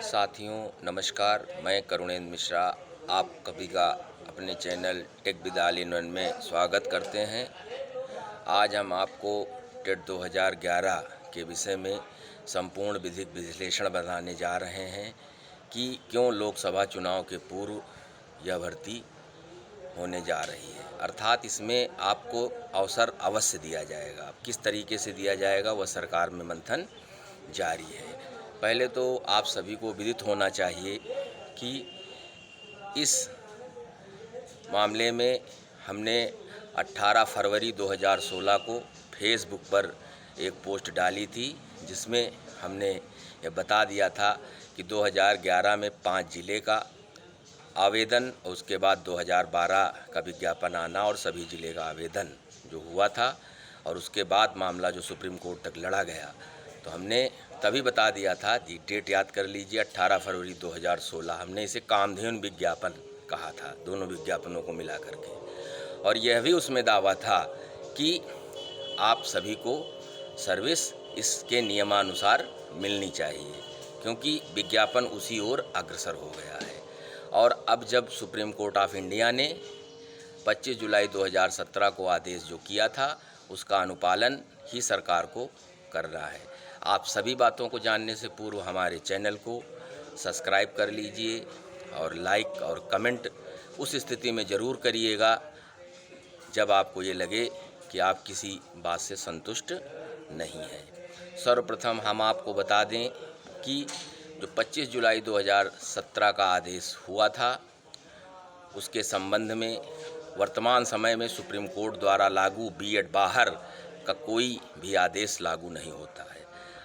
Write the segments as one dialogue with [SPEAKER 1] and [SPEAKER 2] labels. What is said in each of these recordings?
[SPEAKER 1] साथियों नमस्कार, मैं करुणेंद्र मिश्रा आप कभी का अपने channel tech with all in one में स्वागत करते हैं। आज हम आपको टेट 2011 के विषय में संपूर्ण विधिक विश्लेषण बताने जा रहे हैं कि क्यों लोकसभा चुनाव के पूर्व यह भर्ती होने जा रही है। अर्थात इसमें आपको अवसर अवश्य दिया जाएगा। किस तरीके से दिया जाएगा वह सरकार में मंथन जारी है। पहले तो आप सभी को विदित होना चाहिए कि इस मामले में हमने 18 फरवरी 2016 को फेसबुक पर एक पोस्ट डाली थी, जिसमें हमने ये बता दिया था कि 2011 में 5 जिले का आवेदन और उसके बाद 2012 का विज्ञापन आना और सभी जिले का आवेदन जो हुआ था और उसके बाद मामला जो सुप्रीम कोर्ट तक लड़ा गया, तो हमने तभी बता दिया था। डेट याद कर लीजिए, 18 फरवरी 2016। हमने इसे कामधेनु विज्ञापन कहा था, दोनों विज्ञापनों को मिला करके। और यह भी उसमें दावा था कि आप सभी को सर्विस इसके नियमानुसार मिलनी चाहिए, क्योंकि विज्ञापन उसी ओर अग्रसर हो गया है। और अब जब सुप्रीम कोर्ट ऑफ इंडिया ने 25 जुलाई 2017 को आदेश जो किया था, उसका अनुपालन ही सरकार को करना है। आप सभी बातों को जानने से पूर्व हमारे चैनल को सब्सक्राइब कर लीजिए और लाइक और कमेंट उस स्थिति में ज़रूर करिएगा जब आपको ये लगे कि आप किसी बात से संतुष्ट नहीं हैं। सर्वप्रथम हम आपको बता दें कि जो 25 जुलाई 2017 का आदेश हुआ था, उसके संबंध में वर्तमान समय में सुप्रीम कोर्ट द्वारा लागू बीएड बाहर का कोई भी आदेश लागू नहीं होता है।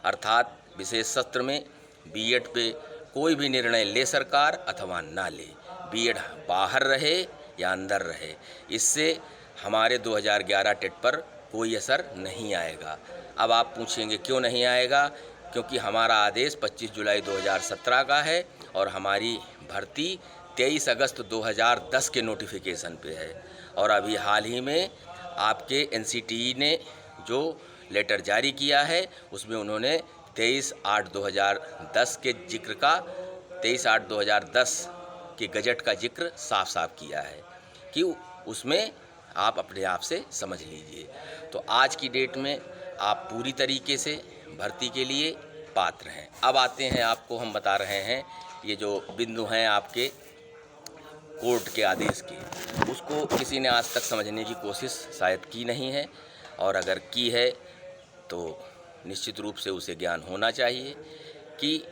[SPEAKER 1] अर्थात विशेष सत्र में बीएड पे कोई भी निर्णय ले सरकार अथवा ना ले, बीएड बाहर रहे या अंदर रहे, इससे हमारे 2011 टेट पर कोई असर नहीं आएगा। अब आप पूछेंगे क्यों नहीं आएगा? क्योंकि हमारा आदेश 25 जुलाई 2017 का है और हमारी भर्ती 23 अगस्त 2010 के नोटिफिकेशन पे है। और अभी हाल ही में आपके एनसीटीई ने जो लेटर जारी किया है, उसमें उन्होंने 23/8/2010 के जिक्र का 23/8/2010 के गजट का जिक्र साफ साफ किया है कि उसमें आप अपने आप से समझ लीजिए। तो आज की डेट में आप पूरी तरीके से भर्ती के लिए पात्र हैं। अब आते हैं, आपको हम बता रहे हैं ये जो बिंदु हैं आपके कोर्ट के आदेश के, उसको किसी ने आज तक समझने की कोशिश शायद की नहीं है, और अगर की है तो निश्चित रूप से उसे ज्ञान होना चाहिए कि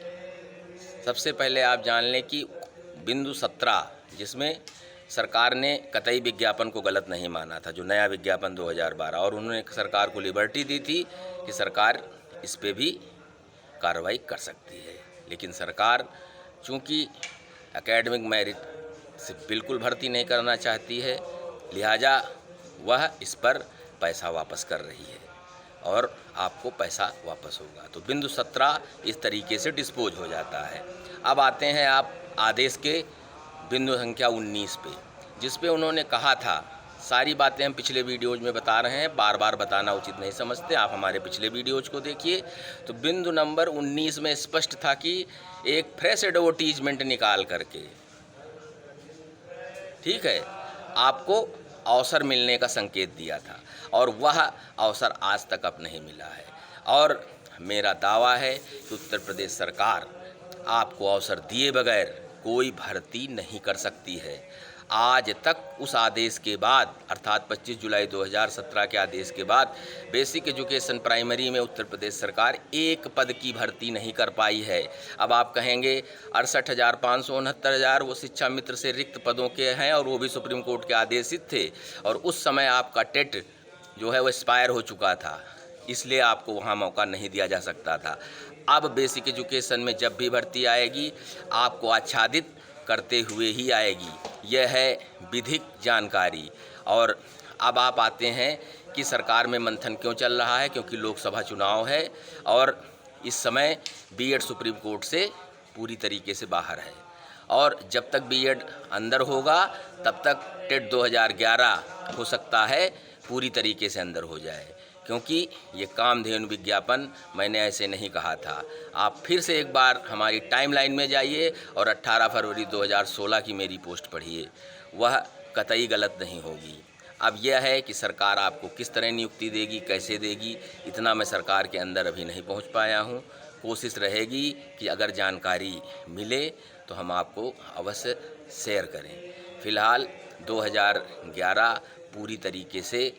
[SPEAKER 1] सबसे पहले आप जान लें कि बिंदु 17, जिसमें सरकार ने कतई विज्ञापन को गलत नहीं माना था, जो नया विज्ञापन 2012, और उन्होंने सरकार को लिबर्टी दी थी कि सरकार इस पे भी कार्रवाई कर सकती है। लेकिन सरकार चूँकि एकेडमिक मेरिट से बिल्कुल भर्ती नहीं करना चाहती है, लिहाजा वह इस पर पैसा वापस कर रही है और आपको पैसा वापस होगा। तो बिंदु 17 इस तरीके से डिस्पोज हो जाता है। अब आते हैं आप आदेश के बिंदु संख्या 19 पे, जिस पे उन्होंने कहा था, सारी बातें हम पिछले वीडियोज़ में बता रहे हैं, बार बार बताना उचित नहीं समझते, आप हमारे पिछले वीडियोज़ को देखिए। तो बिंदु नंबर 19 में स्पष्ट था कि एक फ्रेश एडवर्टीजमेंट निकाल करके, ठीक है, आपको अवसर मिलने का संकेत दिया था, और वह अवसर आज तक अब नहीं मिला है। और मेरा दावा है कि उत्तर प्रदेश सरकार आपको अवसर दिए बगैर कोई भर्ती नहीं कर सकती है। आज तक उस आदेश के बाद, अर्थात 25 जुलाई 2017 के आदेश के बाद, बेसिक एजुकेशन प्राइमरी में उत्तर प्रदेश सरकार एक पद की भर्ती नहीं कर पाई है। अब आप कहेंगे 68,569 वो शिक्षा मित्र से रिक्त पदों के हैं, और वो भी सुप्रीम कोर्ट के आदेशित थे, और उस समय आपका टेट जो है वो एक्सपायर हो चुका था, इसलिए आपको वहाँ मौका नहीं दिया जा सकता था। अब बेसिक एजुकेशन में जब भी भर्ती आएगी, आपको आच्छादित करते हुए ही आएगी। यह है विधिक जानकारी। और अब आप आते हैं कि सरकार में मंथन क्यों चल रहा है? क्योंकि लोकसभा चुनाव है और इस समय बीएड सुप्रीम कोर्ट से पूरी तरीके से बाहर है, और जब तक बीएड अंदर होगा तब तक टेट 2011 हो सकता है पूरी तरीके से अंदर हो जाए, क्योंकि ये कामधेनु विज्ञापन मैंने ऐसे नहीं कहा था। आप फिर से एक बार हमारी टाइमलाइन में जाइए और 18 फरवरी 2016 की मेरी पोस्ट पढ़िए, वह कतई गलत नहीं होगी। अब यह है कि सरकार आपको किस तरह नियुक्ति देगी, कैसे देगी, इतना मैं सरकार के अंदर अभी नहीं पहुंच पाया हूं। कोशिश रहेगी कि अगर जानकारी मिले तो हम आपको अवश्य शेयर करें। फ़िलहाल 2011 पूरी तरीके से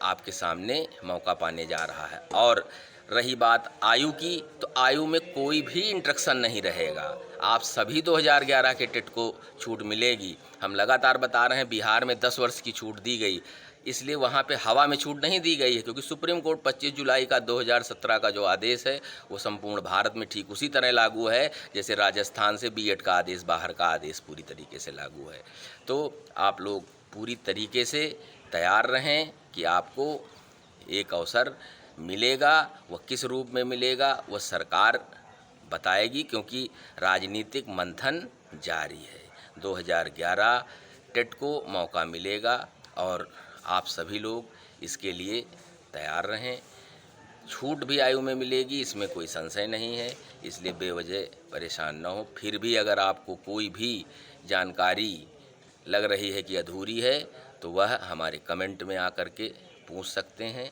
[SPEAKER 1] आपके सामने मौका पाने जा रहा है। और रही बात आयु की, तो आयु में कोई भी इंस्ट्रक्शन नहीं रहेगा। आप सभी 2011 के टेट को छूट मिलेगी। हम लगातार बता रहे हैं बिहार में 10 वर्ष की छूट दी गई, इसलिए वहाँ पे हवा में छूट नहीं दी गई है, क्योंकि सुप्रीम कोर्ट 25 जुलाई का 2017 का जो आदेश है वो संपूर्ण भारत में ठीक उसी तरह लागू है जैसे राजस्थान से बीएड का आदेश, बाहर का आदेश पूरी तरीके से लागू है। तो आप लोग पूरी तरीके से तैयार रहें कि आपको एक अवसर मिलेगा। वह किस रूप में मिलेगा वह सरकार बताएगी, क्योंकि राजनीतिक मंथन जारी है। 2011 टेट को मौका मिलेगा और आप सभी लोग इसके लिए तैयार रहें। छूट भी आयु में मिलेगी, इसमें कोई संशय नहीं है, इसलिए बेवजह परेशान न हो। फिर भी अगर आपको कोई भी जानकारी लग रही है कि अधूरी है तो वह हमारे कमेंट में आकर के पूछ सकते हैं।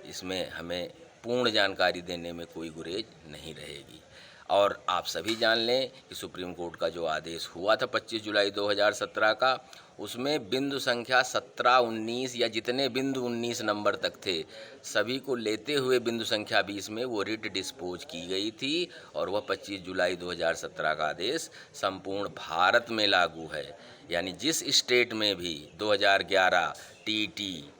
[SPEAKER 1] इसमें हमें पूर्ण जानकारी देने में कोई गुरेज नहीं रहेगी। और आप सभी जान लें कि सुप्रीम कोर्ट का जो आदेश हुआ था 25 जुलाई 2017 का, उसमें बिंदु संख्या 17, 19 या जितने बिंदु 19 नंबर तक थे सभी को लेते हुए बिंदु संख्या 20 में वो रिट डिस्पोज की गई थी और वह 25 जुलाई 2017 का आदेश संपूर्ण भारत में लागू है। यानी जिस स्टेट में भी 2011 टीटी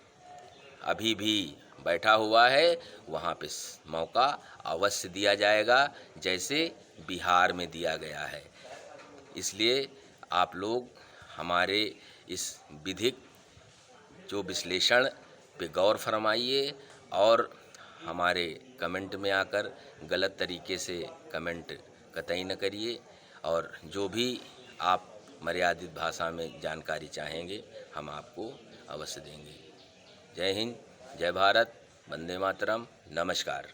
[SPEAKER 1] अभी भी बैठा हुआ है वहाँ पे मौका अवश्य दिया जाएगा जैसे बिहार में दिया गया है। इसलिए आप लोग हमारे इस विधिक जो विश्लेषण पे गौर फरमाइए और हमारे कमेंट में आकर गलत तरीके से कमेंट कतई न करिए। और जो भी आप मर्यादित भाषा में जानकारी चाहेंगे हम आपको अवश्य देंगे। जय हिंद, जय भारत, वंदे मातरम, नमस्कार।